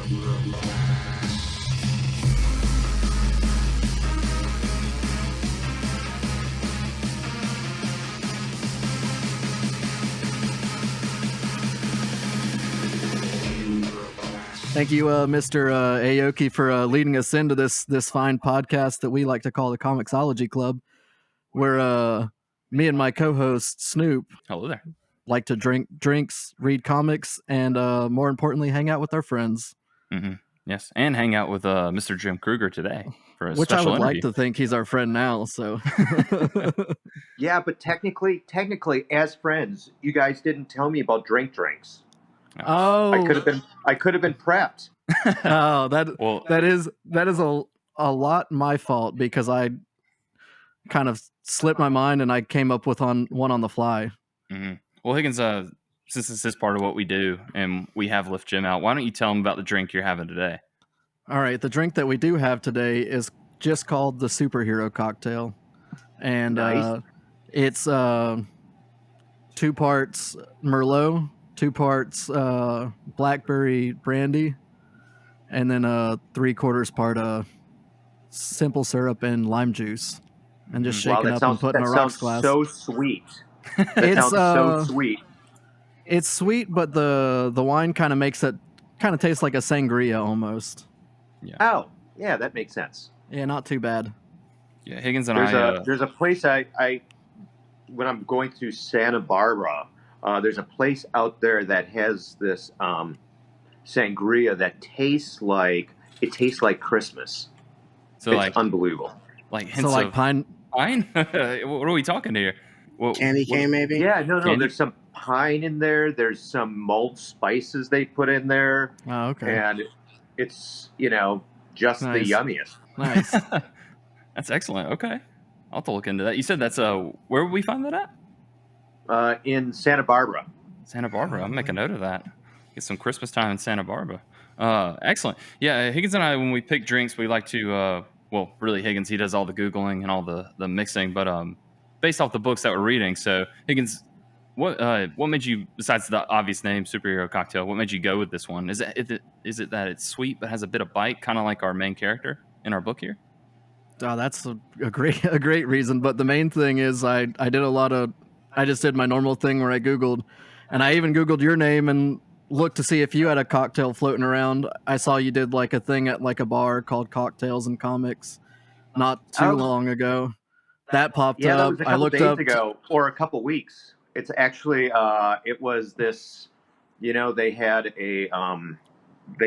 Thank you, Mr. Aoki, for leading us into this fine podcast that we like to call the Comicsology Club, where me and my co-host Snoop Hello there. like to drink drinks, read comics, and more importantly, hang out with our friends. Mm-hmm. Yes, and hang out with Mr. Jim Krueger today for a Which I special would interview. like to think he's our friend now. So Yeah, but technically, as friends, you guys didn't tell me about drinks. Oh, I could have been prepped. Oh, Well, that is a lot my fault because I kind of slipped my mind and I came up with one on the fly. Mm-hmm. Well, Higgins, since this is part of what we do and we have Lift Jim out, why don't you tell him about the drink you're having today? All right, the drink that we do have today is just called the Superhero Cocktail, and Nice. it's 2 parts Merlot, 2 parts blackberry brandy, and then 3/4 part simple syrup and lime juice, and just shaking up and putting in a rocks glass. So sweet. That It's, sounds so sweet. It's sweet, but the wine kind of makes it kind of taste like a sangria almost. Yeah. Oh, yeah, that makes sense. Yeah, not too bad. Yeah, Higgins and There's a place I when I'm going through Santa Barbara, there's a place out there that has this sangria that tastes like Christmas. so It's like unbelievable. like hints So like of pine. pine. What are we talking here? Candy cane, maybe? Yeah, no. Candy? There's some pine in there. There's some mulled spices they put in there, Oh, okay. and it's just the Nice. yummiest. Nice. That's excellent. Okay, I'll have to look into that. You said that's where would we find that at? In Santa Barbara. Santa Barbara. I'll make a note of that. Get some Christmas time in Santa Barbara. Excellent. Yeah, Higgins and I, when we pick drinks, we like to, really Higgins, he does all the Googling and all the mixing, but based off the books that we're reading. So Higgins, what made you, besides the obvious name, Superhero Cocktail, what made you go with this one? Is it that it's sweet but has a bit of bite, kind of like our main character in our book here? Oh, that's a great reason. But the main thing is I just did my normal thing where I Googled, and I even Googled your name and looked to see if you had a cocktail floating around. I saw you did like a thing at like a bar called Cocktails and Comics not too long ago. That popped Yeah, up. that was a I couple looked days up ago, or a couple weeks. It's actually it was this. They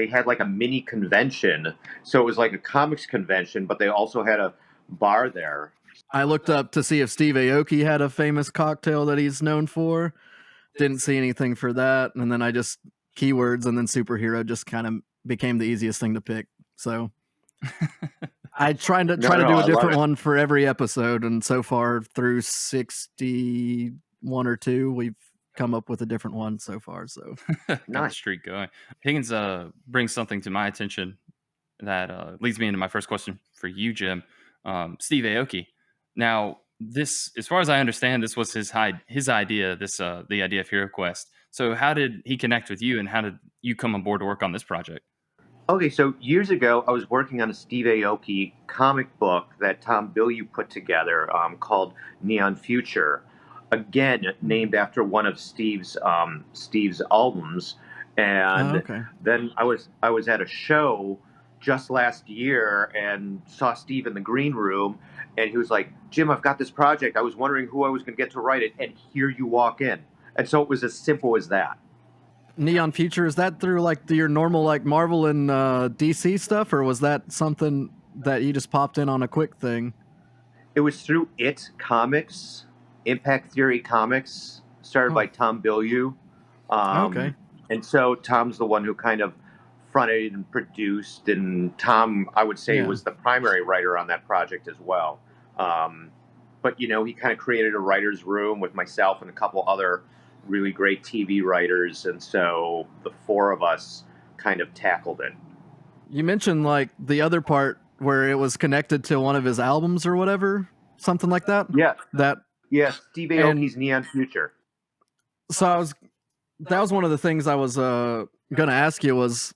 had like a mini convention, so it was like a comics convention, but they also had a bar there. I looked up to see if Steve Aoki had a famous cocktail that he's known for. Didn't see anything for that, and then I just keywords, and then superhero just kind of became the easiest thing to pick. So I tried to do a different one for every episode, and so far through 61 or 2, we've come up with a different one so far. So Got the streak going. Higgins brings something to my attention that leads me into my first question for you, Jim. Steve Aoki. Now, this, as far as I understand, this was his idea. The idea of HiROQUEST. So, how did he connect with you, and how did you come on board to work on this project? Okay, so years ago, I was working on a Steve Aoki comic book that Tom Bilyeu put together called Neon Future, again named after one of Steve's albums. And then I was at a show just last year and saw Steve in the green room, and he was like, "Jim, I've got this project. I was wondering who I was going to get to write it, and here you walk in." And so it was as simple as that. Neon Future, is that through like your normal like Marvel and DC stuff, or was that something that you just popped in on a quick thing? It was through It Comics, Impact Theory Comics, started by Tom Bilyeu. And so Tom's the one who kind of fronted and produced, and Tom, I would say, was the primary writer on that project as well. But, he kind of created a writer's room with myself and a couple other really great TV writers, and so the 4 of us kind of tackled it. You mentioned like the other part where it was connected to one of his albums or whatever, something like that. Yeah, Steve Aoki's and, Neon Future. So that was one of the things I was gonna ask you was,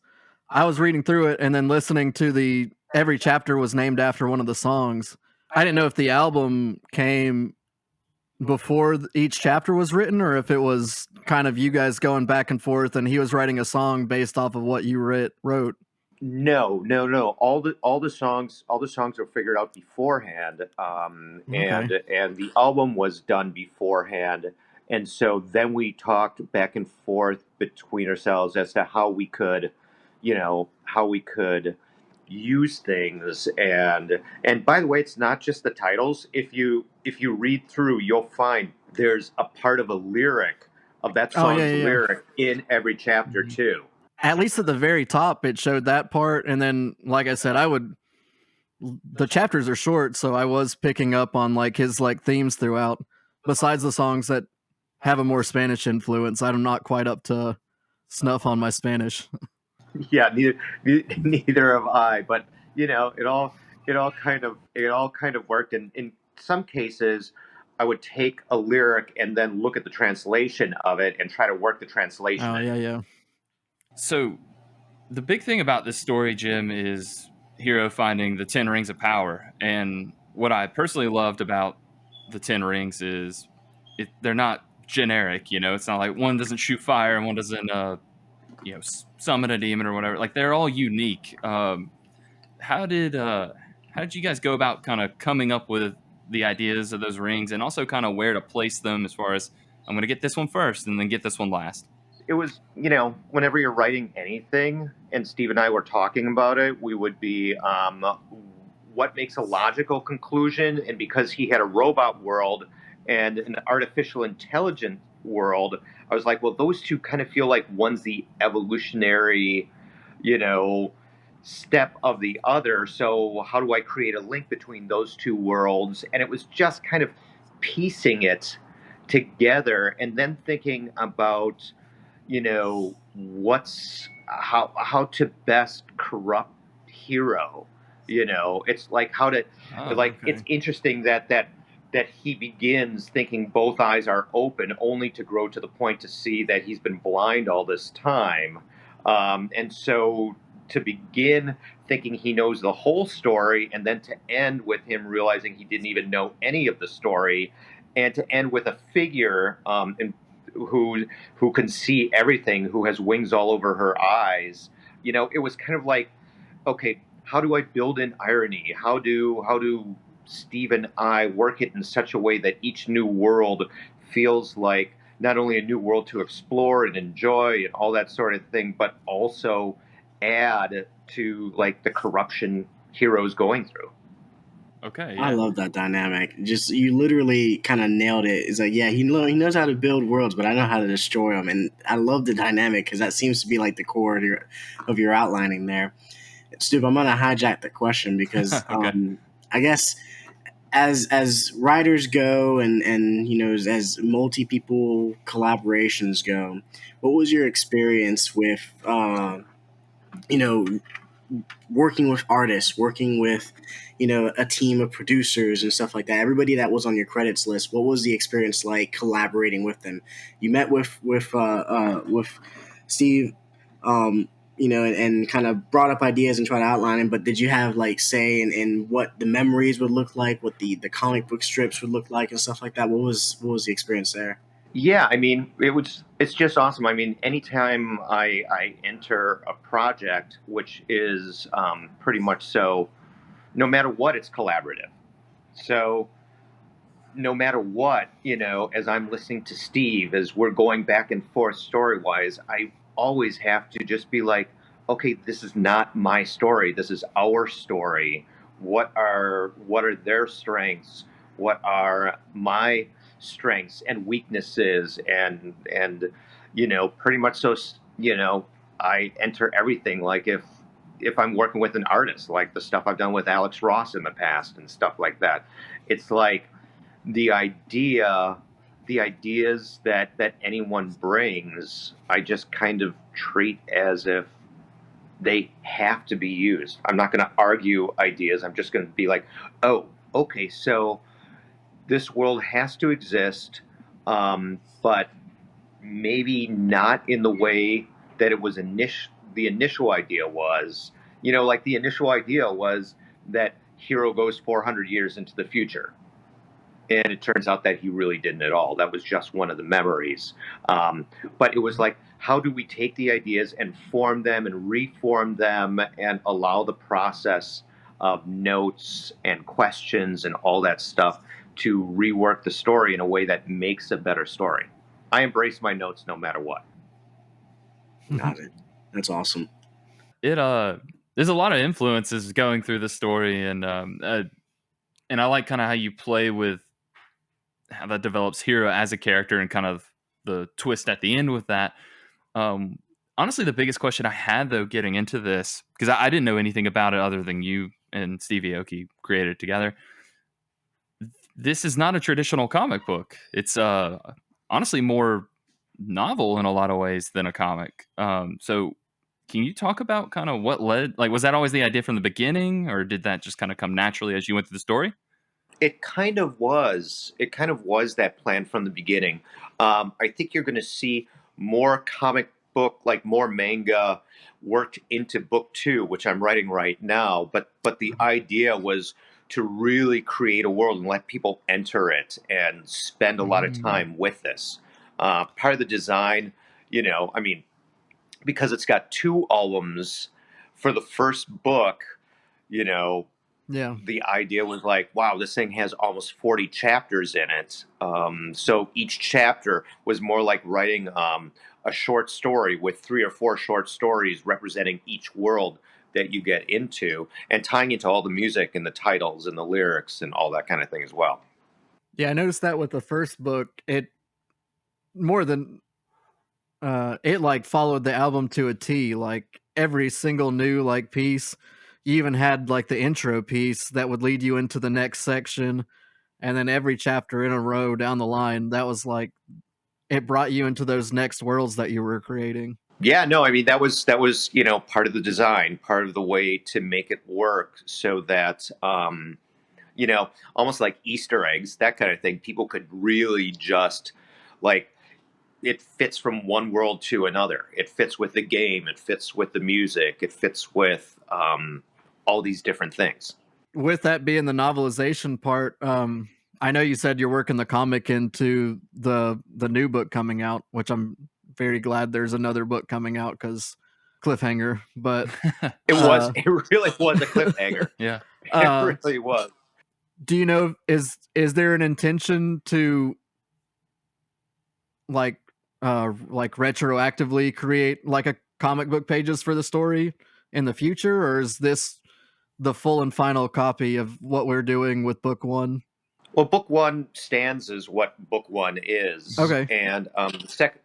I was reading through it and then listening to every chapter was named after one of the songs. I didn't know if the album came before each chapter was written, or if it was kind of you guys going back and forth and he was writing a song based off of what you wrote. No. All the songs were figured out beforehand, Okay. and the album was done beforehand, and so then we talked back and forth between ourselves as to how we could use things. And by the way, it's not just the titles. If you read through, you'll find there's a part of a lyric of that Oh, yeah, song's yeah, yeah. lyric in every chapter too. At least at the very top, it showed that part. And then, like I said, the chapters are short, so I was picking up on like his like themes throughout, besides the songs that have a more Spanish influence. I'm not quite up to snuff on my Spanish. Yeah, neither have I. But it all kind of worked. And in some cases, I would take a lyric and then look at the translation of it and try to work the translation Oh, in. yeah, yeah. So the big thing about this story, Jim, is Hiro finding the 10 rings of power. And what I personally loved about the 10 rings is they're not generic. It's not like one doesn't shoot fire and one doesn't summon a demon or whatever. Like, they're all unique. How did you guys go about kind of coming up with the ideas of those rings, and also kind of where to place them, as far as I'm going to get this one first and then get this one last? It was, whenever you're writing anything, and Steve and I were talking about it, we would be, what makes a logical conclusion? And because he had a robot world and an artificial intelligence world, I was like, well, those two kind of feel like one's the evolutionary, you know, step of the other. So how do I create a link between those two worlds? And it was just kind of piecing it together and then thinking about, what's how to best corrupt Hiro. It's like how to like Okay. it's interesting that he begins thinking both eyes are open, only to grow to the point to see that he's been blind all this time. And so to begin thinking he knows the whole story, and then to end with him realizing he didn't even know any of the story, and to end with a figure who can see everything, who has wings all over her eyes. It was kind of like, okay, how do I build in irony? How do Steve and I work it in such a way that each new world feels like not only a new world to explore and enjoy and all that sort of thing, but also add to like the corruption Hiro's going through. Okay, I yeah. love that dynamic. Just you literally kind of nailed it. It's like, yeah, he knows how to build worlds, but I know how to destroy them, and I love the dynamic because that seems to be like the core of your outlining there. Stu, I'm gonna hijack the question because Okay. I guess as writers go and as multi people collaborations go, what was your experience with you know working with artists, working with a team of producers and stuff like that? Everybody that was on your credits list, what was the experience like collaborating with them? You met with Steve, and kind of brought up ideas and tried to outline them. But did you have like say in what the memories would look like, what the comic book strips would look like, and stuff like that? What was the experience there? Yeah, I mean, it's just awesome. I mean, anytime I enter a project, which is pretty much so, no matter what, it's collaborative. So no matter what, as I'm listening to Steve, as we're going back and forth story wise, I always have to just be like, okay, this is not my story. This is our story. What are their strengths? What are my strengths and weaknesses? And pretty much so. I enter everything. Like if I'm working with an artist, like the stuff I've done with Alex Ross in the past and stuff like that, it's like the ideas that anyone brings, I just kind of treat as if they have to be used. I'm not going to argue ideas. I'm just going to be like, oh, okay, so this world has to exist, but maybe not in the way that it was the initial idea was, like the initial idea was that Hiro goes 400 years into the future. And it turns out that he really didn't at all. That was just one of the memories. But it was like, how do we take the ideas and form them and reform them and allow the process of notes and questions and all that stuff to rework the story in a way that makes a better story? I embrace my notes no matter what. Got it. That's awesome. There's a lot of influences going through the story, and I like kind of how you play with how that develops Hiro as a character and kind of the twist at the end with that. Honestly, the biggest question I had though getting into this, because I didn't know anything about it other than you and Steve Aoki created together. This is not a traditional comic book. It's honestly more novel in a lot of ways than a comic. So can you talk about kind of what led, like, was that always the idea from the beginning, or did that just kind of come naturally as you went through the story? It kind of was. It kind of was that plan from the beginning. I think you're going to see more comic book, like more manga, worked into book 2, which I'm writing right now. But the idea was to really create a world and let people enter it and spend a lot of time with this. Part of the design, I mean, because it's got 2 albums for the first book, Yeah. the idea was like, wow, this thing has almost 40 chapters in it. So each chapter was more like writing a short story with 3 or 4 short stories representing each world that you get into and tying into all the music and the titles and the lyrics and all that kind of thing as well. Yeah, I noticed that with the first book, it more than it like followed the album to a T. Like every single new like piece, you even had like the intro piece that would lead you into the next section, and then every chapter in a row down the line, that was like it brought you into those next worlds that you were creating. Yeah, no, I mean that was part of the design, part of the way to make it work, so that almost like Easter eggs, that kind of thing. People could really just like it fits from one world to another. It fits with the game. It fits with the music. It fits with all these different things. With that being the novelization part, I know you said you're working the comic into the new book coming out, which I'm very glad there's another book coming out because cliffhanger. But It was. It really was a cliffhanger. Yeah. It really was. Do you know, is there an intention to like retroactively create like a comic book pages for the story in the future, or is this the full and final copy of what we're doing with book 1? Well, book 1 stands as what book 1 is. Okay. And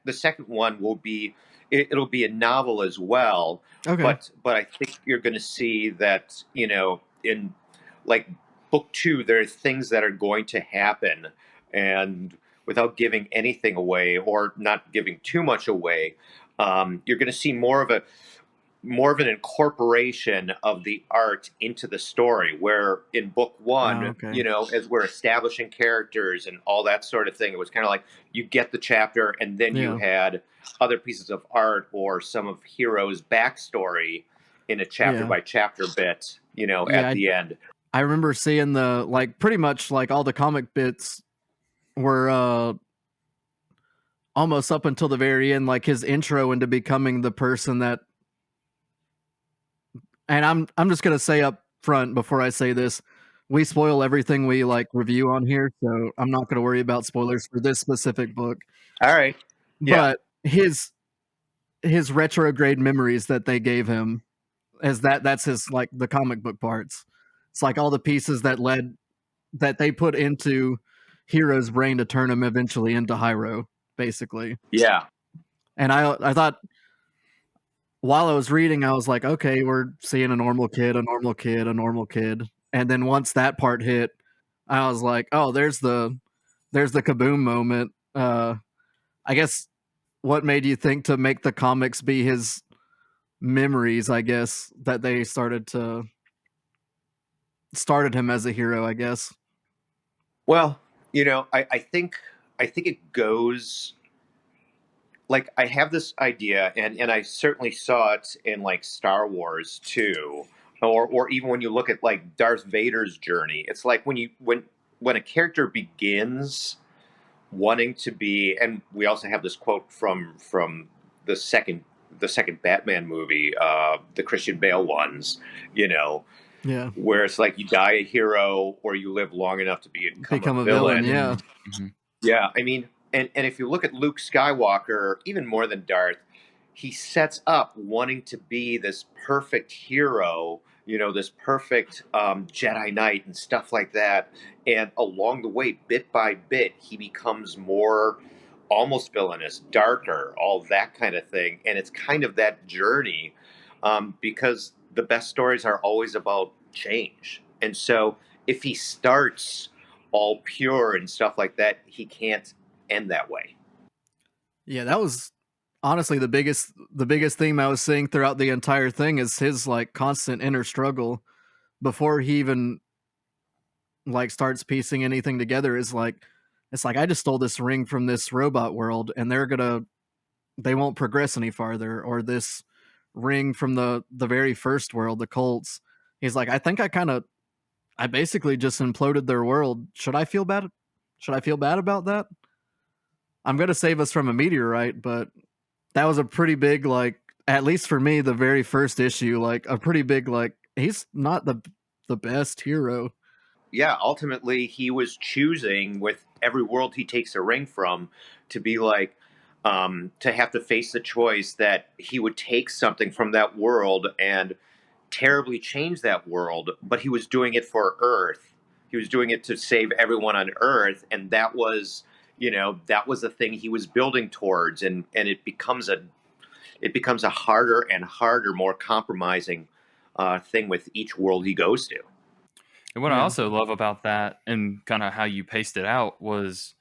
the second one will be it'll be a novel as well. Okay. But I think you're going to see that in like book 2 there are things that are going to happen, and without giving anything away or not giving too much away, you're going to see more of an incorporation of the art into the story, where in book 1, okay. as we're establishing characters and all that sort of thing, it was kind of like you get the chapter and then you had other pieces of art or some of Hiro's backstory in a chapter by chapter bit, at the end. I remember seeing the like pretty much like all the comic bits were almost up until the very end, like his intro into becoming the person that. And I'm just gonna say up front before I say this, we spoil everything we like review on here, so I'm not gonna worry about spoilers for this specific book. All right. Yeah. But his retrograde memories that they gave him, as that's his like the comic book parts. It's like all the pieces that they put into Hiro's brain to turn him eventually into Hiro, basically. Yeah. And I thought while I was reading, I was like, okay, we're seeing a normal kid, a normal kid, a normal kid. And then once that part hit, I was like, oh, there's the kaboom moment. I guess what made you think to make the comics be his memories, I guess, that they started him as a hero, I guess. Well, I think it goes like I have this idea, and I certainly saw it in like Star Wars too, or even when you look at like Darth Vader's journey. It's like when a character begins wanting to be, and we also have this quote from the second the second Batman movie, the Christian Bale ones, you know, Yeah. where it's like you die a hero or you live long enough to become a A villain, villain. yeah. Mhm. Yeah, I mean, and if you look at Luke Skywalker, even more than Darth, he sets up wanting to be this perfect hero, you know, this perfect Jedi Knight and stuff like that. And along the way, bit by bit, he becomes more almost villainous, darker, all that kind of thing. And it's kind of that journey, because the best stories are always about change. And so if he starts all pure and stuff like that, he can't end that way. Yeah, that was honestly the biggest theme I was seeing throughout the entire thing is his like constant inner struggle before he even like starts piecing anything together is like it's like I just stole this ring from this robot world and they won't progress any farther, or this ring from the very first world, the cults. He's like, I think I basically just imploded their world. Should I feel bad about that? I'm gonna save us from a meteorite, but that was a pretty big, like, at least for me, the very first issue, like a pretty big, like, he's not the best hero. Yeah, ultimately, he was choosing with every world he takes a ring from to be like, to have to face the choice that he would take something from that world and terribly change that world, but he was doing it for Earth. He was doing it to save everyone on Earth, and that was, you know, that was the thing he was building towards, and it becomes a harder and harder, more compromising thing with each world he goes to. And what I Yeah. also love about that and kind of how you paced it out was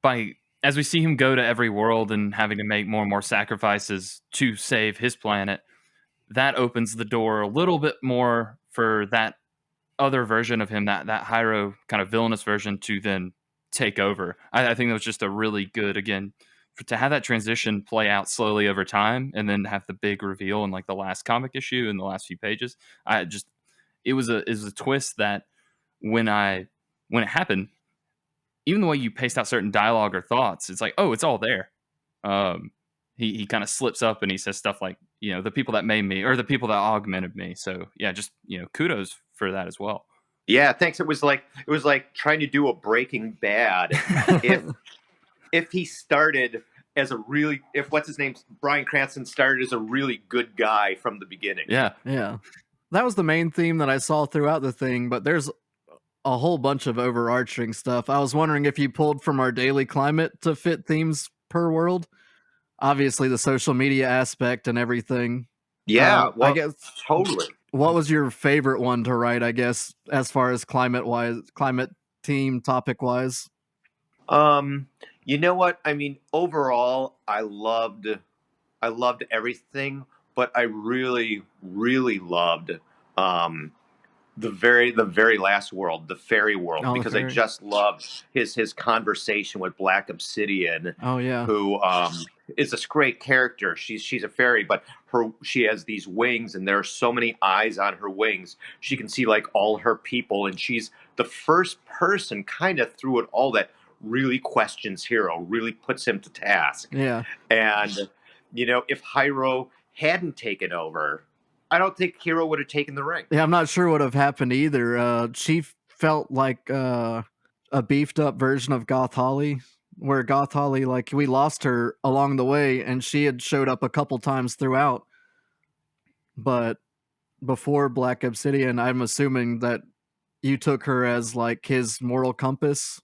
by as we see him go to every world and having to make more and more sacrifices to save his planet, that opens the door a little bit more for that other version of him, that Hiro kind of villainous version, to then take over. I think that was just a really good, again, to have that transition play out slowly over time and then have the big reveal in like the last comic issue in the last few pages. I just it was a twist that when I when it happened, even the way you paste out certain dialogue or thoughts, it's like, oh, it's all there. Um, he kind of slips up and he says stuff like, you know, the people that made me or the people that augmented me. So yeah, just kudos for that as well. Yeah, thanks. It was like trying to do a Breaking Bad. If if he started as a really if what's his name Bryan Cranston started as a really good guy from the beginning. Yeah, Yeah. That was the main theme that I saw throughout the thing, but there's a whole bunch of overarching stuff. I was wondering if you pulled from our daily climate to fit themes per world. Obviously, the social media aspect and everything. Yeah, I well, guess totally. what was your favorite one to write? I guess as far as climate team topic wise. Um, you know what? I mean, overall, I loved everything, but I really, really loved um, the very last world, the fairy world, Oh, the because I fairy. just loved his conversation with Black Obsidian, Oh yeah, who is this great character. She's a fairy, but she has these wings, and there are so many eyes on her wings. She can see like all her people, and she's the first person kind of through it all that really questions Hero, really puts him to task. yeah, And if Hiro hadn't taken over, I don't think Hero would have taken the ring. yeah. I'm not sure what have happened either. She felt like a beefed up version of Goth Holly, where Goth Holly, like, we lost her along the way, and she had showed up a couple times throughout. But before Black Obsidian, I'm assuming that you took her as like his moral compass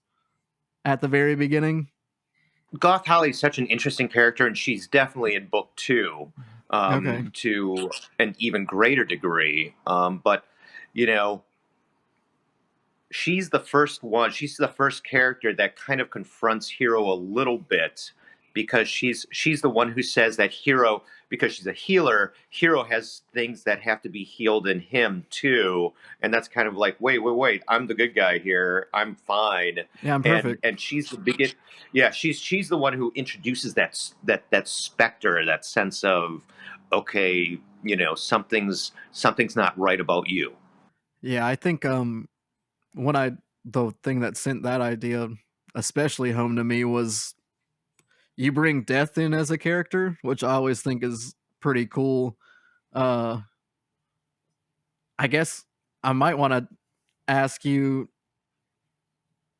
at the very beginning. Goth Holly is such an interesting character, and she's definitely in book two, Okay. to an even greater degree. But you know, she's the first one. She's the first character that kind of confronts Hero a little bit because she's the one who says that Hero because she's a healer, Hiro has things that have to be healed in him too, and that's kind of like, wait, I'm the good guy here, I'm fine. Yeah, I'm perfect. And she's the biggest. Yeah, she's the one who introduces that specter, that sense of, okay, something's not right about you. Yeah, I think the thing that sent that idea especially home to me was you bring death in as a character, which I always think is pretty cool. Uh I guess I might want to ask you,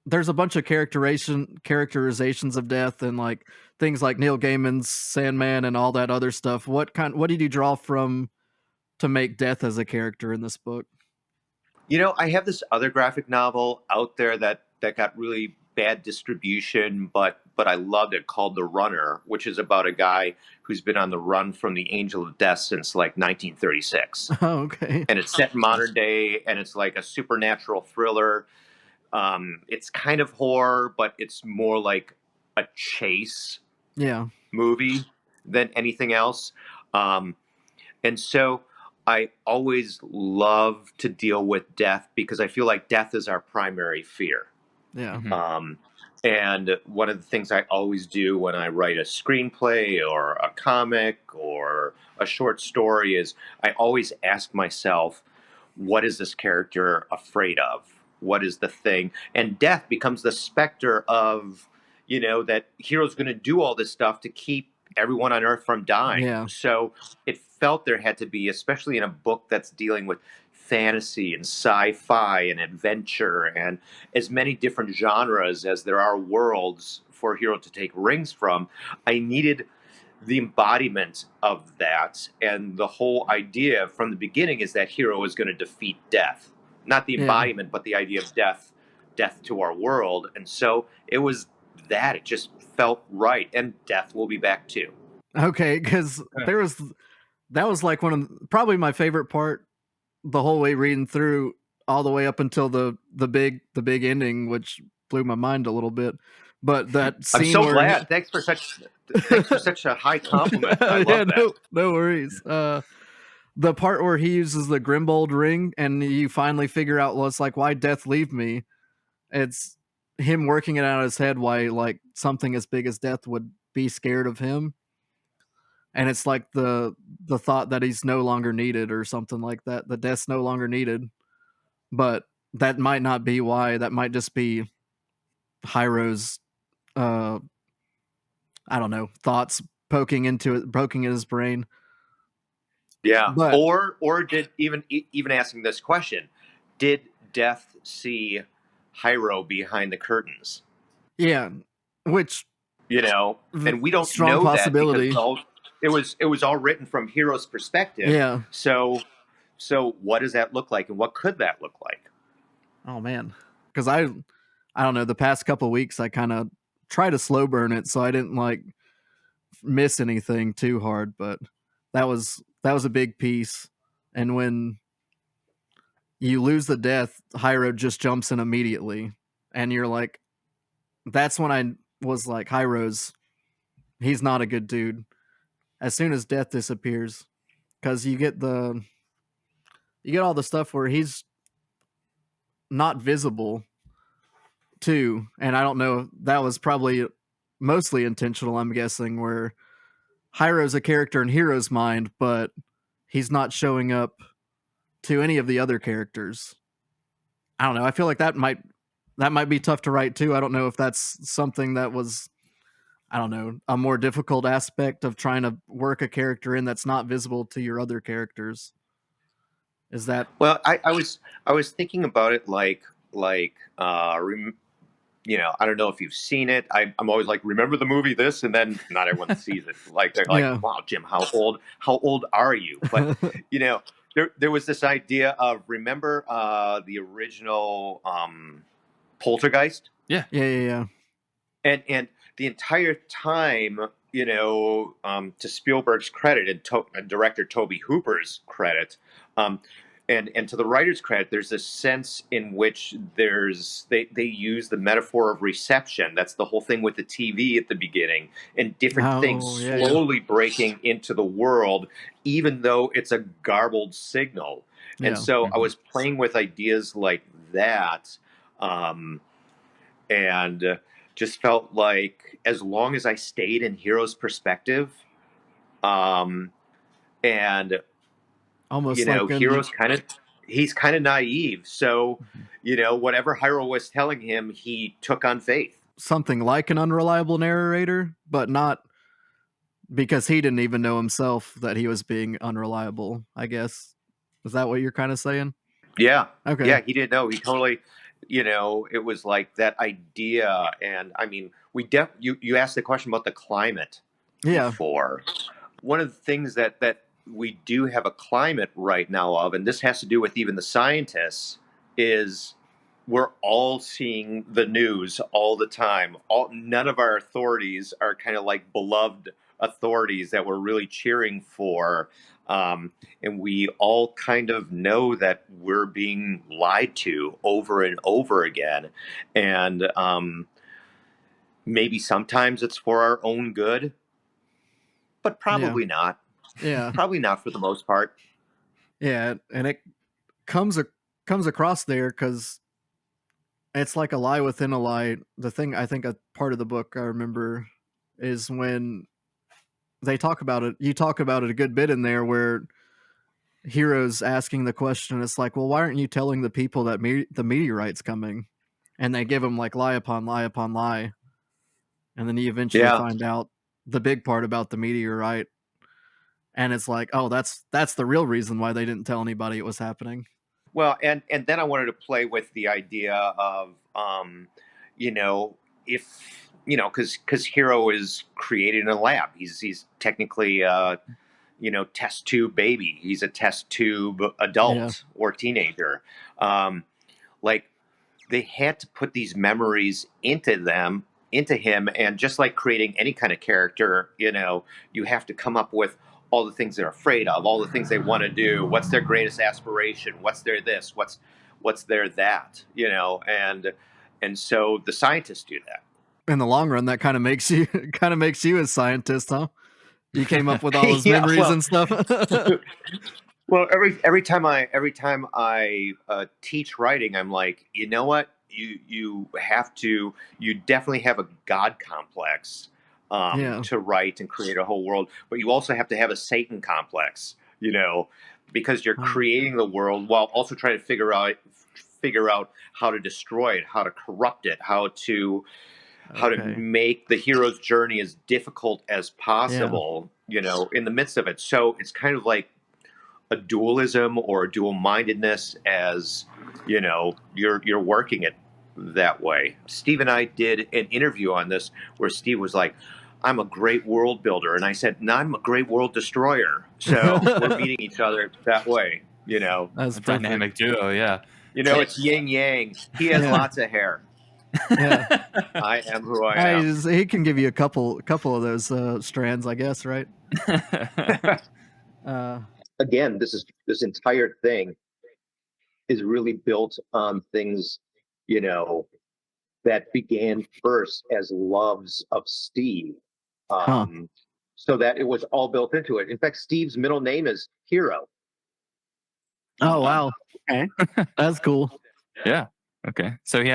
there's a bunch of characterizations of death and like things like Neil Gaiman's Sandman and all that other stuff. What did you draw from to make death as a character in this book? I have this other graphic novel out there that got really bad distribution, but I loved it, called The Runner, which is about a guy who's been on the run from the Angel of Death since like 1936. Oh, okay. And it's set in modern day, and it's like a supernatural thriller. It's kind of horror, but it's more like a chase Yeah. movie than anything else. And so I always love to deal with death because I feel like death is our primary fear. Yeah. And one of the things I always do when I write a screenplay or a comic or a short story is I always ask myself, what is this character afraid of? What is the thing? And death becomes the specter of, that Hiro's going to do all this stuff to keep everyone on Earth from dying. Yeah. So it felt there had to be, especially in a book that's dealing with fantasy and sci-fi and adventure and as many different genres as there are worlds for Hiro to take rings from, I needed the embodiment of that. And the whole idea from the beginning is that Hiro is going to defeat death. Not the embodiment, but the idea of death to our world. And so it was that. It just felt right. And death will be back too. Okay, because that was like one of probably my favorite part the whole way reading through, all the way up until the big ending, which blew my mind a little bit. But that scene, I'm so glad. Thanks for such a high compliment. I love that. No worries. The part where he uses the Grimbold ring and you finally figure out, well, it's like, why death leave me? It's him working it out of his head why like something as big as death would be scared of him. And it's like the thought that he's no longer needed or something like that. The death's no longer needed. But that might not be why. That might just be Hiro's I don't know, thoughts poking in his brain. Yeah. But, or did even asking this question, did death see Hiro behind the curtains? Yeah. Which, and we don't strong know possibility. that because it was all written from Hiro's perspective. Yeah. So what does that look like, and what could that look like? Oh man, because I don't know. The past couple of weeks, I kind of try to slow burn it so I didn't like miss anything too hard. But that was a big piece. And when you lose the death, Hiro just jumps in immediately, and you're like, that's when I was like, he's not a good dude. As soon as death disappears, because you get all the stuff where he's not visible too, and I don't know, that was probably mostly intentional, I'm guessing, where Hiro's a character in Hiro's mind, but he's not showing up to any of the other characters. I don't know. I feel like that might be tough to write too. I don't know if that's something that was, I don't know, a more difficult aspect of trying to work a character in that's not visible to your other characters. Is that? Well, I was thinking about it like I don't know if you've seen it. I'm always like, remember the movie this, and then not everyone sees it. Like they're like, Yeah. wow, Jim, how old are you? But there was this idea of, remember the original Poltergeist? Yeah. And the entire time, to Spielberg's credit and director Toby Hooper's credit, and to the writer's credit, there's a sense in which they use the metaphor of reception. That's the whole thing with the TV at the beginning, and different things Yeah. slowly breaking into the world, even though it's a garbled signal. And Yeah. so I was playing with ideas like that, and just felt like as long as I stayed in Hiro's perspective, and Almost you know, like he's kind of naive. So, you know, whatever Hiro was telling him, he took on faith. something like an unreliable narrator, but not because he didn't even know himself that he was being unreliable, I guess. Is that what you're kind of saying? Yeah. Okay. Yeah, he didn't know. He totally, you know, it was like that idea. And I mean, you asked the question about the climate Yeah. before. One of the things that we do have a climate right now of, and this has to do with even the scientists, is we're all seeing the news all the time. None of our authorities are kind of like beloved authorities that we're really cheering for. And we all kind of know that we're being lied to over and over again. And maybe sometimes it's for our own good, but probably not. Yeah. Probably not for the most part. Yeah, and it comes across there because it's like a lie within a lie. The thing I think a part of the book I remember is when they talk about it. You talk about it a good bit in there where Hiro's asking the question. It's like, well, why aren't you telling the people that the meteorite's coming? And they give him like lie upon lie upon lie, and then you eventually find out the big part about the meteorite. And it's like, oh, that's the real reason why they didn't tell anybody it was happening. Well, and then I wanted to play with the idea of, you know, if you know, because Hiro is created in a lab. He's technically, you know, test tube baby. He's a test tube adult or teenager. Like they had to put these memories into him, and just like creating any kind of character, you know, you have to come up with all the things they're afraid of, all the things they want to do, what's their greatest aspiration, what's their this, what's their that, you know, and so the scientists do that. In the long run, that kind of makes you a scientist, huh? You came up with all those memories and stuff. Well, every time I teach writing, I'm like, you know what? You definitely have a God complex to write and create a whole world, but you also have to have a Satan complex, you know, because you're creating the world while also trying to figure out how to destroy it, how to corrupt it, how to make the hero's journey as difficult as possible, you know, in the midst of it. So it's kind of like a dualism or a dual mindedness, as you know, you're working it that way. Steve and I did an interview on this where Steve was like, I'm a great world builder, and I said, no, I'm a great world destroyer. So we're meeting each other that way, you know. That's a dynamic duo. Yeah, you know, it's yin yang. He has lots of hair. Yeah. I am who I am. He can give you a couple of those strands, I guess, right? Again, this entire thing is really built on things, you know, that began first as loves of Steve. So that it was all built into it. In fact, Steve's middle name is Hiro. Oh, wow. Okay. That's cool. Yeah. Okay. So he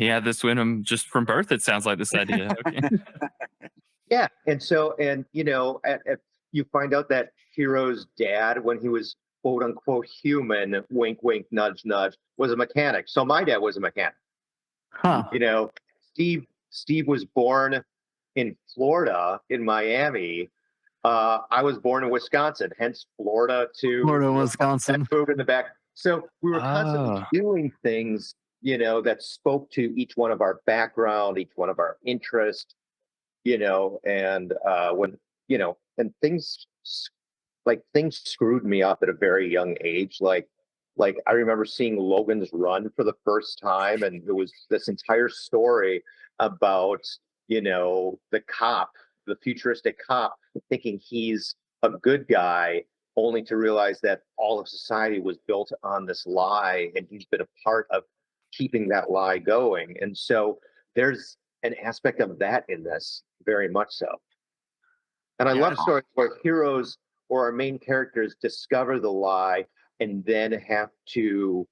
had this in him just from birth, it sounds like, this idea. Okay. Yeah. And you know, you find out that Hiro's dad, when he was quote unquote human, wink, wink, nudge, nudge, was a mechanic. So my dad was a mechanic. You know, Steve was born in Florida, in Miami. I was born in Wisconsin, hence Florida Wisconsin. Food in the back. So we were constantly doing things, you know, that spoke to each one of our background, each one of our interests, you know, and when, you know, and things screwed me up at a very young age. Like I remember seeing Logan's Run for the first time, and there was this entire story about, you know, the futuristic cop, thinking he's a good guy, only to realize that all of society was built on this lie, and he's been a part of keeping that lie going. And so there's an aspect of that in this, very much so. And I Yeah. love stories where heroes or our main characters discover the lie and then have to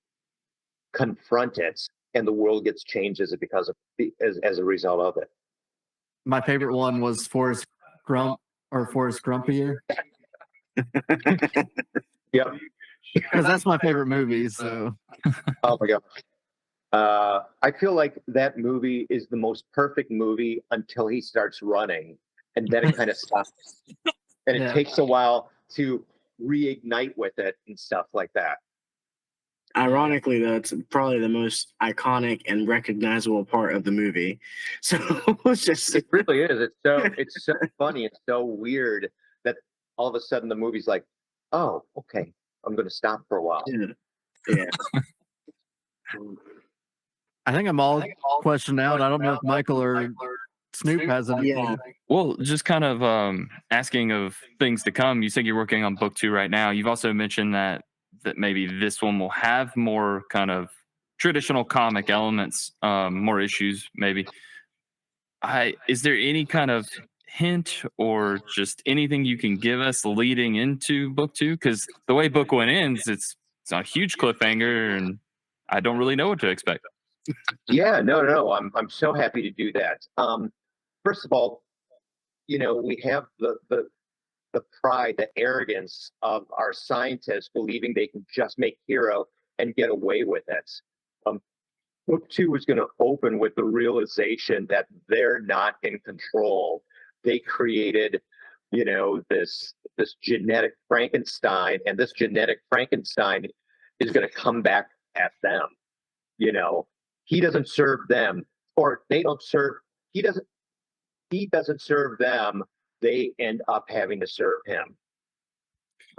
confront it, and the world gets changed as a result of it. My favorite one was Forrest Grumpier, Yep. because that's my favorite movie. So Oh my god. I feel like that movie is the most perfect movie until he starts running, and then it kind of stops, and it Yeah. takes a while to reignite with it and stuff like that. Ironically, that's probably the most iconic and recognizable part of the movie. So it's just It really is. It's so funny. It's so weird that all of a sudden the movie's like, oh, okay, I'm going to stop for a while. yeah. I think I'm all questioned out. I don't know if Michael or Snoop has anything. Yeah. Well, just kind of asking of things to come. You said you're working on book 2 right now. You've also mentioned that maybe this one will have more kind of traditional comic elements, more issues, maybe. Is there any kind of hint or just anything you can give us leading into book 2? Because the way book 1 ends, it's a huge cliffhanger, and I don't really know what to expect. Yeah, no. I'm so happy to do that. First of all, we have the pride, the arrogance of our scientists believing they can just make Hiro and get away with it. Book 2 is going to open with the realization that they're not in control. They created, this genetic Frankenstein, and this genetic Frankenstein is going to come back at them. He doesn't serve them, or they don't serve. He doesn't serve them. They end up having to serve him.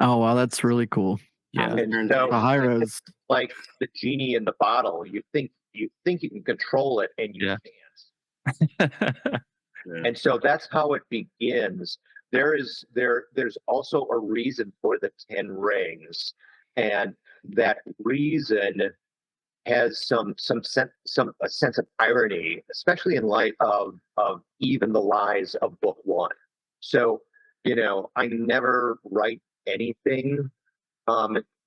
Oh wow, that's really cool. Yeah. And Turned so, The Hiro's. like the genie in the bottle, you think you can control it, and you can't. And so that's how it begins. There's also a reason for the 10 rings, and that reason has a sense of irony, especially in light of even the lies of book 1. So, I never write anything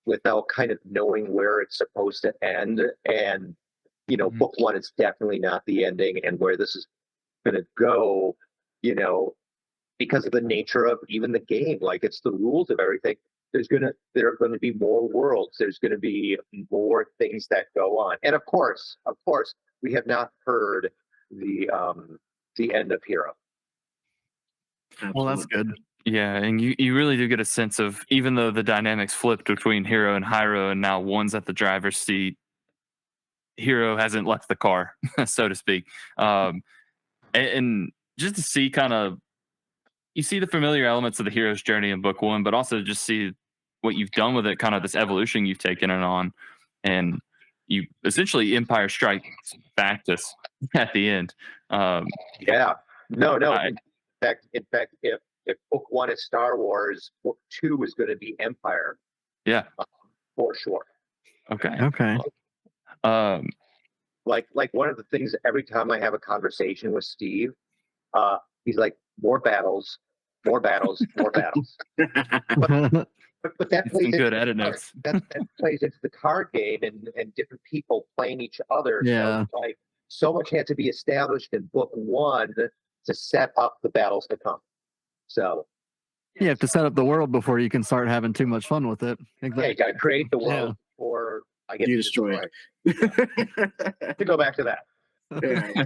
without kind of knowing where it's supposed to end, and book 1 is definitely not the ending, and where this is going to go, because of the nature of even the game. Like, it's the rules of everything. There are going to be more worlds. There's going to be more things that go on, and of course, we have not heard the end of Hiro. Well, that's good. Yeah, and you really do get a sense of, even though the dynamics flipped between Hiro and Hiro, and now one's at the driver's seat, Hiro hasn't left the car, so to speak. And just to see you see the familiar elements of the hero's journey in book 1, but also just see what you've done with it, kind of this evolution you've taken it on, and you essentially Empire Strikes Back us at the end. Yeah, no. In fact, if book 1 is Star Wars, book 2 is going to be Empire. Yeah, for sure. Okay. Like one of the things, every time I have a conversation with Steve, he's like, more battles. But that It's plays some good into edit notes. that plays into the card game, and different people playing each other. Yeah. So, so much had to be established in book 1 to set up the battles to come. So You have to set up the world before you can start having too much fun with it. yeah, you got to create the world before I get You to destroy it. To go back to that. Yeah.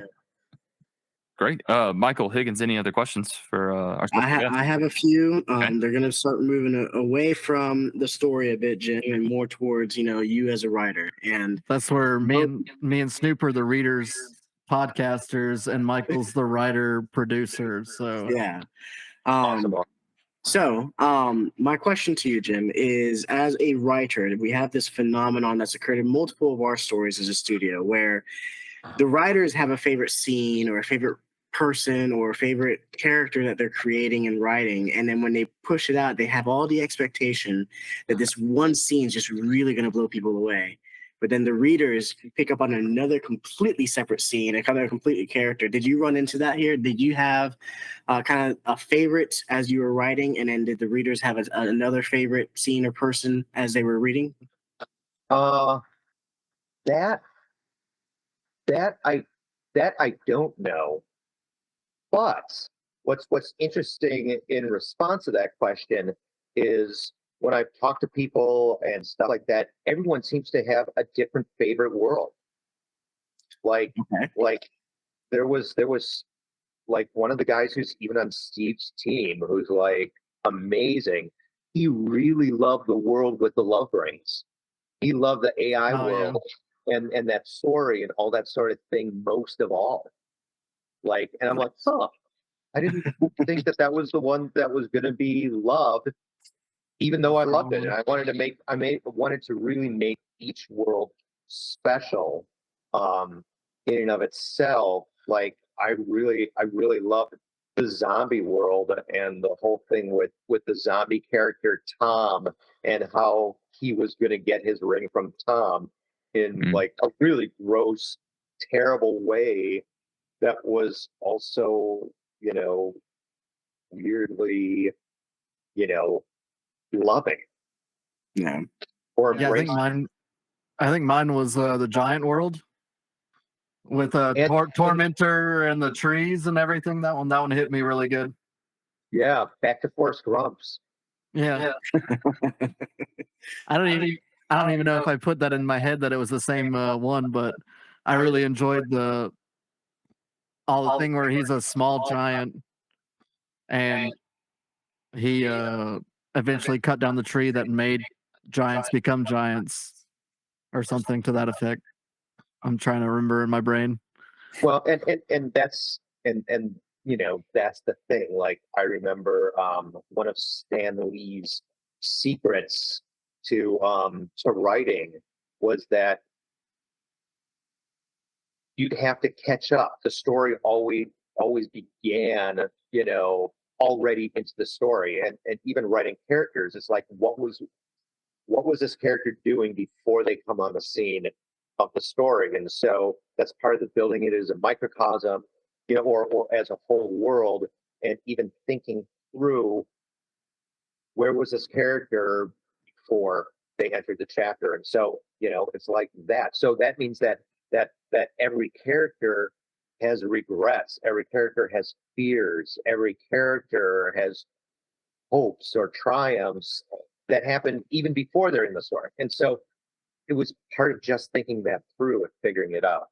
Great. Michael Higgins, any other questions for our special guest? I have a few. Okay. They're going to start moving away from the story a bit, Jim, and more towards, you as a writer. And That's where me and Snoop are the readers, podcasters, and Michael's the writer, producer. So yeah. Awesome. So, my question to you, Jim, is as a writer, we have this phenomenon that's occurred in multiple of our stories as a studio where the writers have a favorite scene or a favorite person or favorite character that they're creating and writing, and then when they push it out, they have all the expectation that this one scene is just really going to blow people away. But then the readers pick up on another completely separate scene, another completely character. Did you run into that here? Did you have kind of a favorite as you were writing, and then did the readers have another favorite scene or person as they were reading? Uh, that that I don't know. But what's interesting in response to that question is when I've talked to people and stuff like that, everyone seems to have a different favorite world. Like Okay. like there was like one of the guys who's even on Steve's team who's like amazing. He really loved the world with the love brains. He loved the AI Oh yeah. world and that story and all that sort of thing most of all. Like, and I'm like, huh, I didn't think that was the one that was going to be loved, even though I loved it. And wanted to really make each world special, in and of itself. Like, I really loved the zombie world and the whole thing with the zombie character Tom and how he was going to get his ring from Tom in like a really gross, terrible way that was also, you know, weirdly, you know, loving Yeah. or Yeah, embracing. I think mine was the giant world with And tormentor and the trees and everything. That one hit me really good. yeah, back to Forrest Grumps. Yeah. I don't even I don't even know if I put that in my head that it was the same one, but I really enjoyed all the thing where he's a small giant and he eventually cut down the tree that made giants become giants or something to that effect. I'm trying to remember in my brain. Well, and that's and you know that's the thing. Like I remember one of Stan Lee's secrets to writing was that you'd have to catch up. The story always began, you know, already into the story, and even writing characters, it's like what was this character doing before they come on the scene of the story? And so that's part of the building it as a microcosm, you know, or as a whole world, and even thinking through where was this character before they entered the chapter. And so, you know, it's like that. So that means that every character has regrets, every character has fears, every character has hopes or triumphs that happen even before they're in the story. And so it was part of just thinking that through and figuring it out.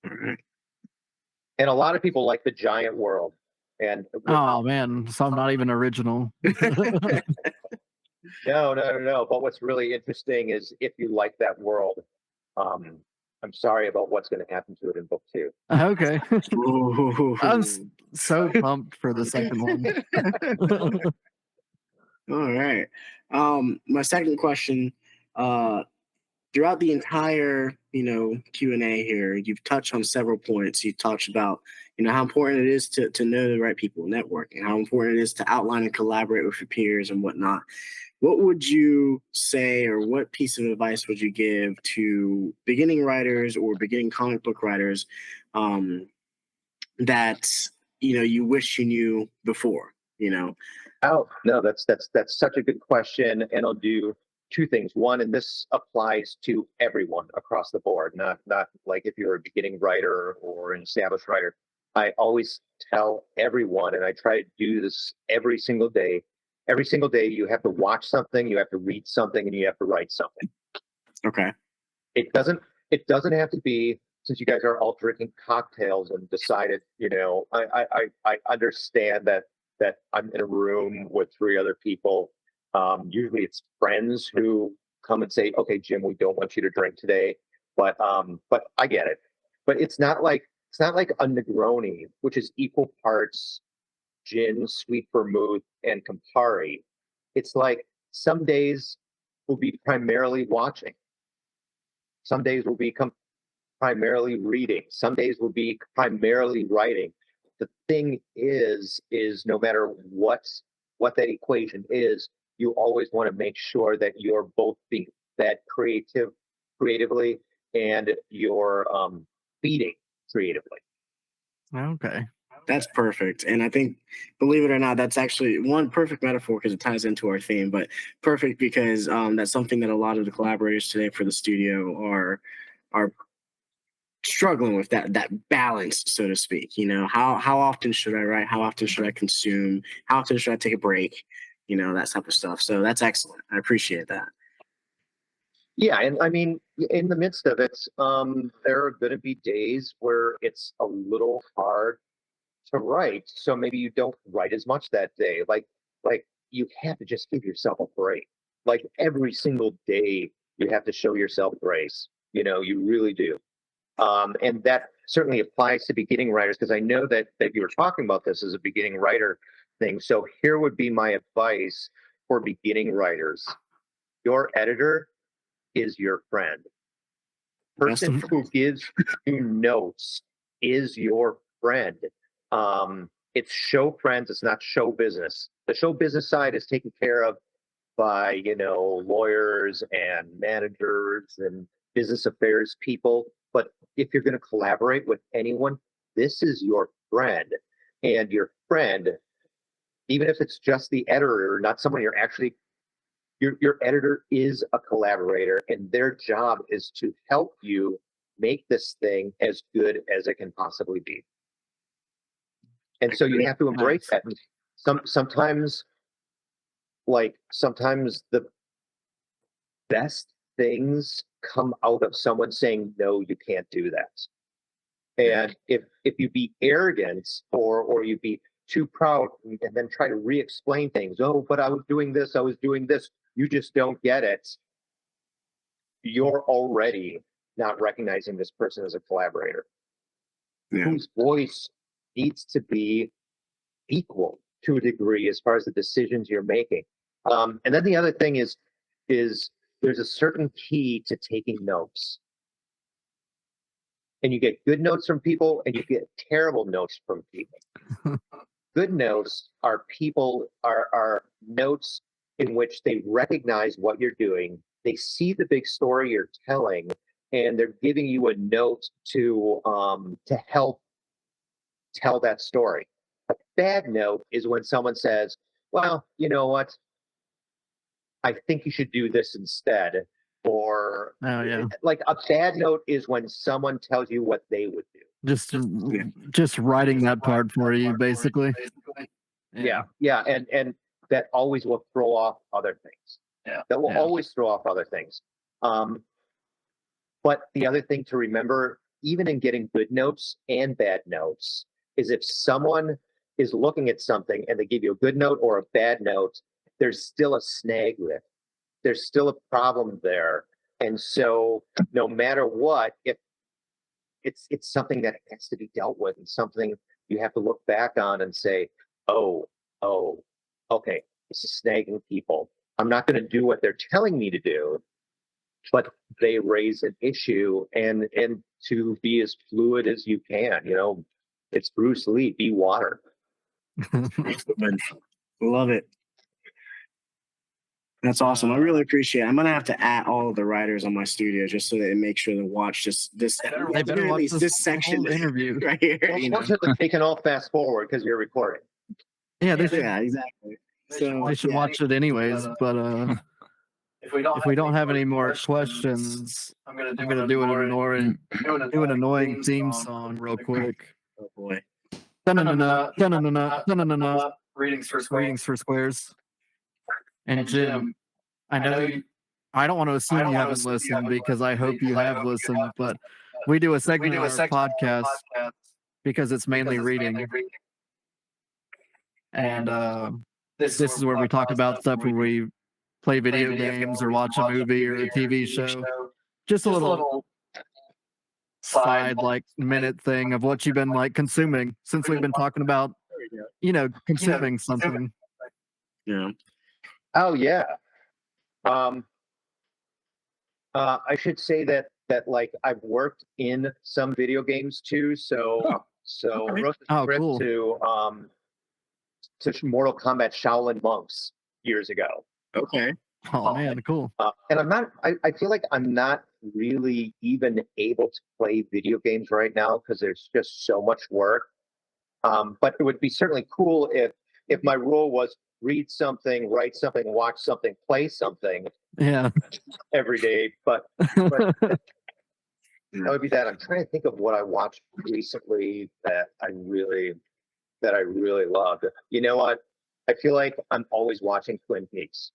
And a lot of people like the giant world. And Oh man, so I'm not even original. no. But what's really interesting is if you like that world, um, I'm sorry about what's going to happen to it in book 2. Okay. I'm Ooh. so pumped for the second one. All right. My second question, throughout the entire, Q&A here, you've touched on several points. You talked about, how important it is to know the right people, networking, how important it is to outline and collaborate with your peers and whatnot. What would you say, or what piece of advice would you give to beginning writers or beginning comic book writers that, you wish you knew before, Oh no, that's such a good question, and I'll do two things. One, and this applies to everyone across the board, not like if you're a beginning writer or an established writer. I always tell everyone, and I try to do this every single day. Every single day, you have to watch something, you have to read something, and you have to write something. Okay. It doesn't have to be, since you guys are all drinking cocktails and decided, I understand that I'm in a room with 3 other people. Usually it's friends who come and say, okay, Jim, we don't want you to drink today. But I get it. But it's not like a Negroni, which is equal parts gin, sweet vermouth, and Campari. It's like some days will be primarily watching. Some days will be primarily reading. Some days will be primarily writing. The thing is no matter what that equation is, you always want to make sure that you're both being fed creatively, and you're feeding creatively. Okay. That's perfect. And I think, believe it or not, that's actually one perfect metaphor because it ties into our theme, but perfect because that's something that a lot of the collaborators today for the studio are struggling with, that balance, so to speak. You know, how often should I write? How often should I consume? How often should I take a break? You know, that type of stuff. So that's excellent. I appreciate that. Yeah, and I mean, in the midst of it, there are going to be days where it's a little hard to write, so maybe you don't write as much that day. Like you have to just give yourself a break. Like every single day, you have to show yourself grace. You know, you really do. And that certainly applies to beginning writers, because I know that you were talking about this as a beginning writer thing. So here would be my advice for beginning writers: your editor is your friend. Best of Person who gives you notes is your friend. It's show friends, it's not show business. The show business side is taken care of by, you know, lawyers and managers and business affairs people. But if you're going to collaborate with anyone, this is your friend. And your friend, even if it's just the editor, not someone you're actually, your editor is a collaborator, and their job is to help you make this thing as good as it can possibly be. And so you have to embrace that. And sometimes the best things come out of someone saying, no, you can't do that. And if you be arrogant, or you be too proud and then try to re-explain things, oh, but I was doing this, you just don't get it, you're already not recognizing this person as a collaborator. Yeah. Whose voice needs to be equal to a degree as far as the decisions you're making. And then the other thing is there's a certain key to taking notes. And you get good notes from people, and you get terrible notes from people. Good notes are notes in which they recognize what you're doing, they see the big story you're telling, and they're giving you a note to help tell that story. A bad note is when someone says, well, you know what, I think you should do this instead. Or like a bad note is when someone tells you what they would do. Just writing that part for you, basically. Yeah. And that always will throw off other things. That will always throw off other things. But the other thing to remember, even in getting good notes and bad notes, is if someone is looking at something and they give you a good note or a bad note, there's still a snag there. There's still a problem there. And so no matter what, if it's something that has to be dealt with, and something you have to look back on and say, oh, okay, this is snagging people. I'm not going to do what they're telling me to do, but they raise an issue, and to be as fluid as you can, you know, it's Bruce Lee, be water. Love it. That's awesome. I really appreciate it. I'm gonna have to add all of the writers on my studio just so that it makes sure to watch this They better watch this section interview right here. Well, they can all fast forward because you're recording. Yeah, Yeah, exactly. So they should watch it anyways. But if we don't have any more questions, I'm gonna do an annoying theme song real quick. Oh boy. Readings for squares. And Jim, I know I don't want to assume you haven't listened, because I hope you have listened, but we do a segment on our podcast because it's mainly reading. And this is where we talk about stuff where we play video games or watch a movie or a TV show. Just a little side minute thing of what you've been consuming since we've been talking about, consuming something. Yeah. Oh yeah. I should say that that like I've worked in some video games too. So I wrote the Oh, script cool. to Mortal Kombat Shaolin Monks years ago. Okay. Oh man, cool. And I feel like I'm not really even able to play video games right now because there's just so much work. But it would be certainly cool if my role was read something, write something, watch something, play something Yeah. every day. But that would be that. I'm trying to think of what I watched recently that I really loved. You know what? I feel like I'm always watching Twin Peaks.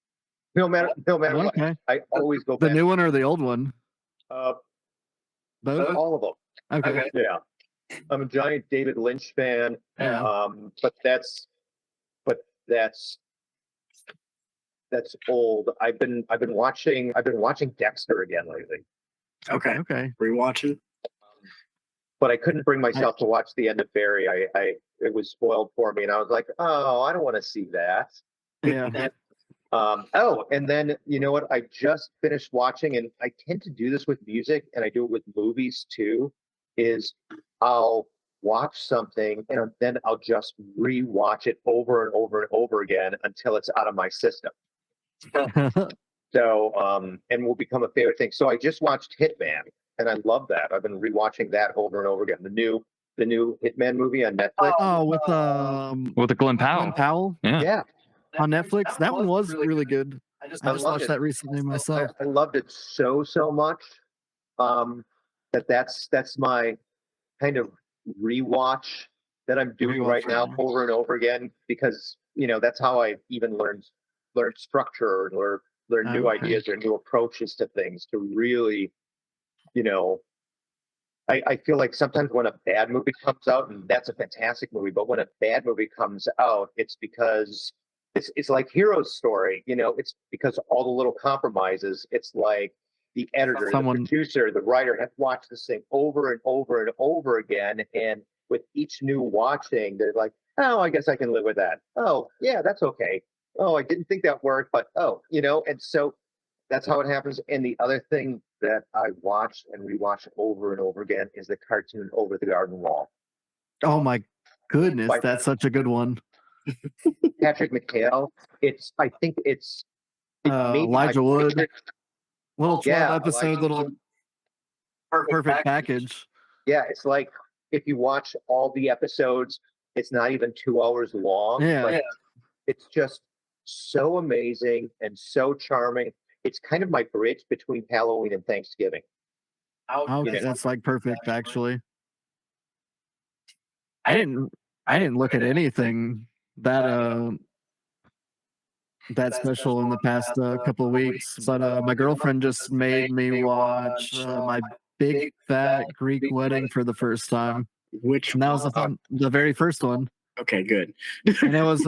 No matter what, Okay. I always go The back. new one or the old one? Both, all of them. Okay. Yeah, I'm a giant David Lynch fan. Yeah. But that's old. I've been watching Dexter again lately, Okay. Okay. Rewatching. but I couldn't bring myself to watch the end of Barry. It was spoiled for me, and I was like, oh, I don't want to see that. Yeah. Oh, and then you know what? I just finished watching, and I tend to do this with music, and I do it with movies too. Is I'll watch something, and then I'll just re-watch it over and over and over again until it's out of my system. So, and will become a favorite thing. So I just watched Hitman, and I love that. I've been rewatching that over and over again. The new Hitman movie on Netflix. Oh, with With the Glenn Powell. Glenn Powell Yeah. Yeah, on Netflix. That one was really good. I just loved watched it. that recently myself. I loved it so much. That's my kind of rewatch that I'm doing Rewatch right now right now. over and over again because that's how I even learned structure or learn new Okay. ideas or new approaches to things to really, I feel like sometimes when a bad movie comes out, and that's a fantastic movie, but when a bad movie comes out, it's because it's like Hiro's story, it's because all the little compromises. It's like the editor, the producer, the writer have watched this thing over and over and over again, and with each new watching, they're like, oh, I guess I can live with that. Oh, yeah, that's okay. Oh, I didn't think that worked, but and so that's how it happens. And the other thing that I watch and rewatch over and over again is the cartoon Over the Garden Wall. Oh my goodness, that's such a good one. Patrick McHale. I think it's Elijah Wood. Little 12 episode, Elijah little perfect package. Yeah, it's like if you watch all the episodes, it's not even 2 hours long. Yeah. But it's just so amazing and so charming. It's kind of my bridge between Halloween and Thanksgiving. Okay, that's like perfect actually. I didn't look at anything that special in the past couple of weeks, but my girlfriend just made me watch My Big Fat Greek Wedding for the first time. Which And that was the very first one, Okay, good. and it was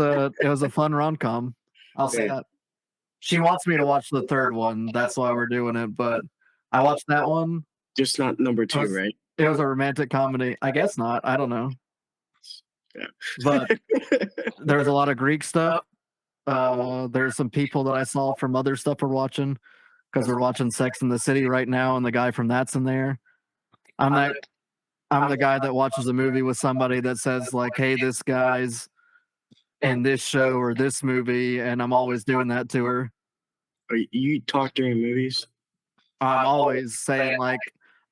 a fun rom-com. I'll say that. She wants me to watch the third one, that's why we're doing it. But I watched that one. Just not number 2, right? It was a romantic comedy. I guess not. I don't know. Yeah. But there's a lot of Greek stuff. There's some people that I saw from other stuff we're watching because we're watching Sex in the City right now, and the guy from that's in there. I'm the guy that watches a movie with somebody that says like, "Hey, this guy's in this show or this movie," and I'm always doing that to her. You talk during movies? I'm always saying like,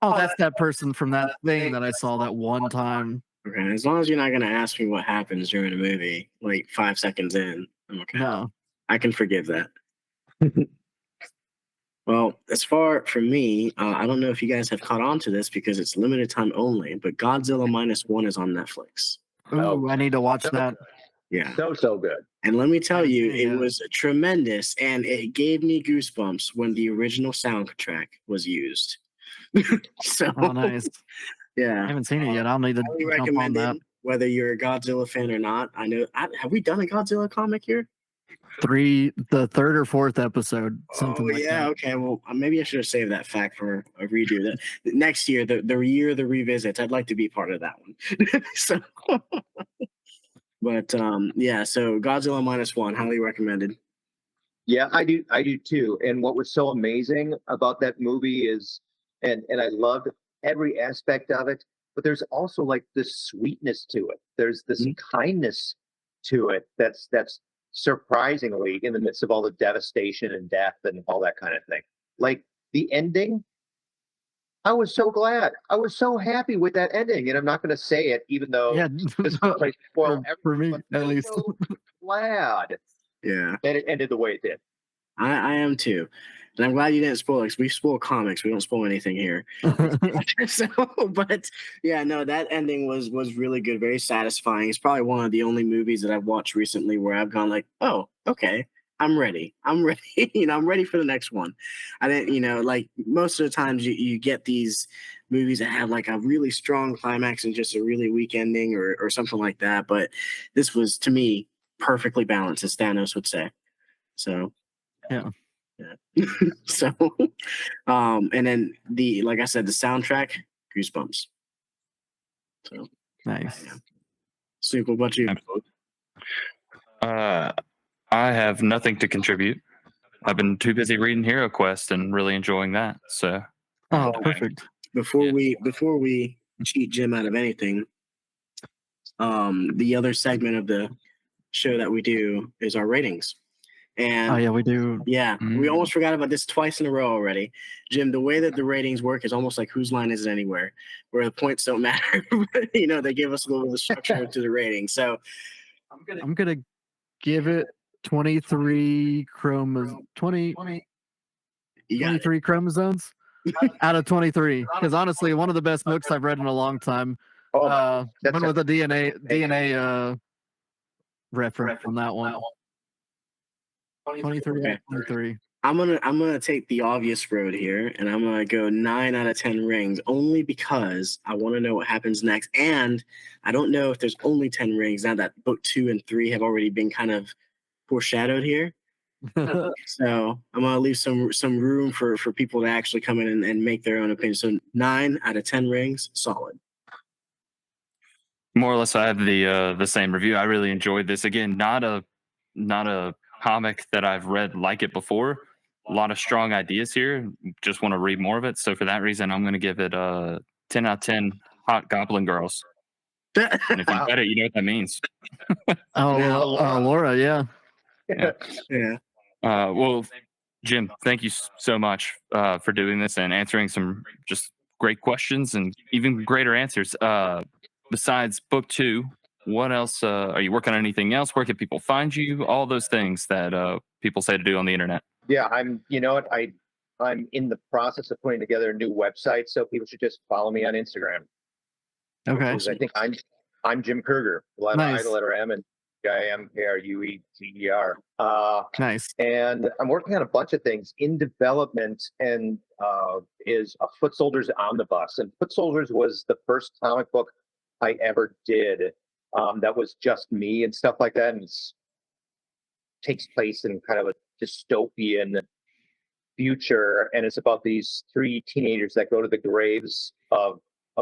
"Oh, that's that person from that thing that I saw that one time." Okay, as long as you're not gonna ask me what happens during a movie, like 5 seconds in, I'm okay. No. I can forgive that. Well, as far for me, I don't know if you guys have caught on to this because it's limited time only, but Godzilla -1 is on Netflix. Ooh, I need to watch that. Yeah. So good. And let me tell you, Yeah. it was tremendous, and it gave me goosebumps when the original soundtrack was used. So, Oh, nice. I yeah, haven't seen it yet. I'll need to highly jump on recommend that. it, whether you're a Godzilla fan or not. I know. Have we done a Godzilla comic here? The third or fourth episode, something like yeah. that. Okay. Well, maybe I should have saved that fact for a redo. That next year, the year of the revisits, I'd like to be part of that one. So, but yeah. So Godzilla -1, highly recommended. Yeah, I do too. And what was so amazing about that movie is and I loved every aspect of it. But there's also like this sweetness to it. There's this kindness to it that's surprisingly in the midst of all the devastation and death and all that kind of thing. Like the ending, I was so glad. I was so happy with that ending, and I'm not going to say it, even though Yeah, this will like spoil for me everything. at I'm least. so glad Yeah, that it ended the way it did. I am too. And I'm glad you didn't spoil it 'cause we spoil comics. We don't spoil anything here. So, but yeah, no, that ending was really good, very satisfying. It's probably one of the only movies that I've watched recently where I've gone like, oh, okay, I'm ready. I'm ready. I'm ready for the next one. I didn't, like most of the times you get these movies that have like a really strong climax and just a really weak ending or something like that. But this was, to me, perfectly balanced, as Thanos would say. So Yeah. so and then like I said, the soundtrack, goosebumps. So Nice. yeah. Super, what about you? I have nothing to contribute. I've been too busy reading HiROQUEST and really enjoying that. So Oh, perfect. Before Yeah. we cheat Jim out of anything, the other segment of the show that we do is our ratings. And Oh yeah, we do. yeah, we almost forgot about this twice in a row already. Jim, the way that the ratings work is almost like Whose Line Is It Anywhere, where the points don't matter. They give us a little bit of structure to the rating. So I'm gonna give it 23 chromosomes out of 23. Because honestly, one of the best books I've read in a long time. Oh, Went with a DNA reference on that one. 23 out of 23. I'm gonna take the obvious road here, and I'm gonna go 9 out of 10 rings, only because I want to know what happens next, and I don't know if there's only 10 rings now that book 2 and 3 have already been kind of foreshadowed here. So I'm gonna leave some room for people to actually come in and make their own opinion. So 9 out of 10 rings, solid. more or less, I have the same review. I really enjoyed this. Again, not a comic that I've read like it before. A lot of strong ideas here. Just want to read more of it. So for that reason, I'm going to give it a 10 out of 10 hot goblin girls. And if you read it, you know what that means. Laura, yeah. Yeah. Well, Jim, thank you so much for doing this and answering some just great questions and even greater answers. Besides book 2, what else are you working on? Anything else? Where can people find you? All those things that people say to do on the internet. Yeah, you know what, I'm in the process of putting together a new website, so people should just follow me on Instagram. Okay. I think I'm Jim Krueger. Letter I, Nice. the letter M, and KRUEGER. Nice. And I'm working on a bunch of things in development, and is a Foot Soldiers omnibus. And Foot Soldiers was the first comic book I ever did that was just me and stuff like that, and takes place in kind of a dystopian future, and it's about these 3 teenagers that go to the graves of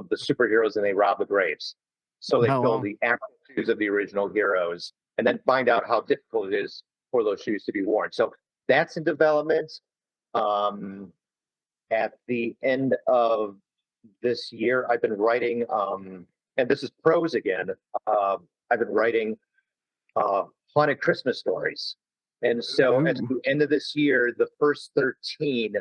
the superheroes, and they rob the graves. So they fill the actual shoes of the original heroes, and then find out how difficult it is for those shoes to be worn. So that's in development. At the end of this year, I've been writing, and this is prose again. I've been writing haunted Christmas stories. And so at the end of this year, the first 13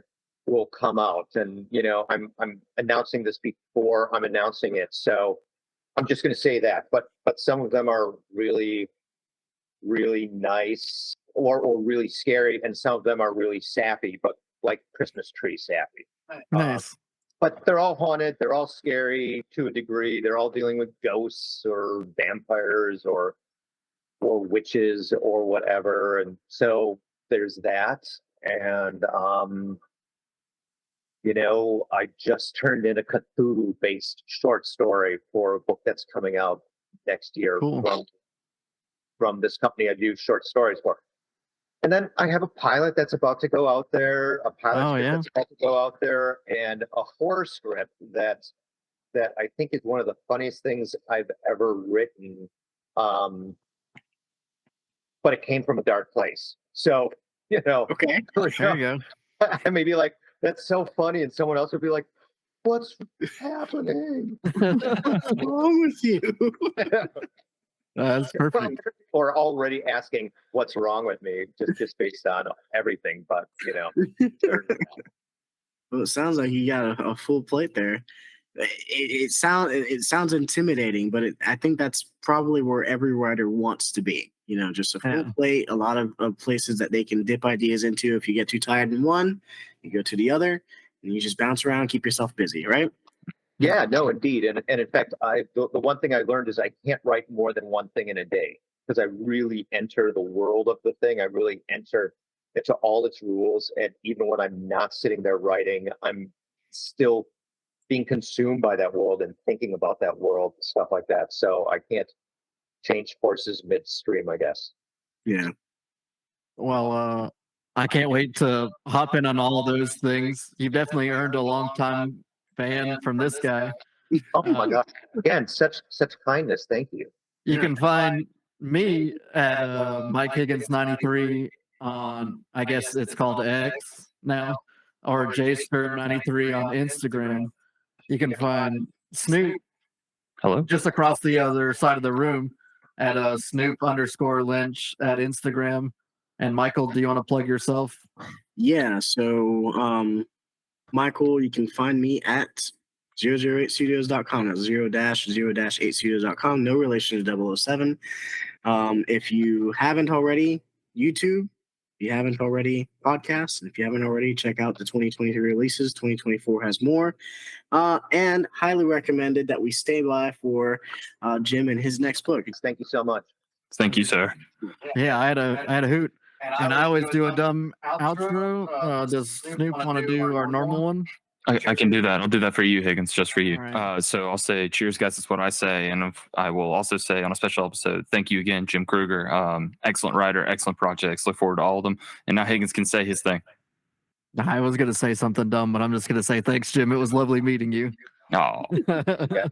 will come out. And I'm announcing this before I'm announcing it. So I'm just going to say that. But some of them are really, really nice or really scary, and some of them are really sappy, but like Christmas tree sappy. Nice. But they're all haunted. They're all scary to a degree. They're all dealing with ghosts or vampires or witches or whatever. And so there's that. And I just turned in a Cthulhu based short story for a book that's coming out next year. Cool. From this company I do short stories for. And then I have a pilot that's about to go out there, that's about to go out there, and a horror script that I think is one of the funniest things I've ever written. But it came from a dark place. So, Okay. There you go. I may be like, that's so funny. And someone else would be like, What's happening? What's wrong with you? That's perfect. Or already asking what's wrong with me, just based on everything. But sure. Well, it sounds like you got a full plate there. It sounds intimidating, but I think that's probably where every writer wants to be. Just a full plate, a lot of places that they can dip ideas into. If you get too tired in one, you go to the other, and you just bounce around, keep yourself busy, right? Yeah, no, indeed. And in fact, the one thing I learned is I can't write more than one thing in a day, because I really enter the world of the thing. I really enter into all its rules. And even when I'm not sitting there writing, I'm still being consumed by that world and thinking about that world, stuff like that. So I can't change courses midstream, I guess. Yeah. Well, I can't wait to hop in on all of those things. You've definitely earned a long time fan from this guy. Oh my God. Again, such kindness. Thank you. You can find me at Mike Higgins 93 on, I guess it's called X now, or JSpert 93 on Instagram. You can find Snoop Hello. just across the other side of the room at Snoop_Lynch at Instagram. And Michael, do you want to plug yourself? Yeah. So, Michael, you can find me at 008studios.com. That's 0-0-8studios.com. No relation to 007. If you haven't already, YouTube. If you haven't already, podcasts. And if you haven't already, check out the 2023 releases. 2024 has more. And highly recommended that we stay by for Jim and his next book. Thank you so much. Thank you, sir. Yeah, I had a hoot. And I always do a dumb outro. Does Snoop want to do our normal one? I can do that. I'll do that for you, Higgins, just for you. All right. So I'll say, cheers, guys. That's what I say. And I will also say on a special episode, thank you again, Jim Krueger. Excellent writer, excellent projects. Look forward to all of them. And now Higgins can say his thing. I was going to say something dumb, but I'm just going to say thanks, Jim. It was lovely meeting you. Oh. Yeah.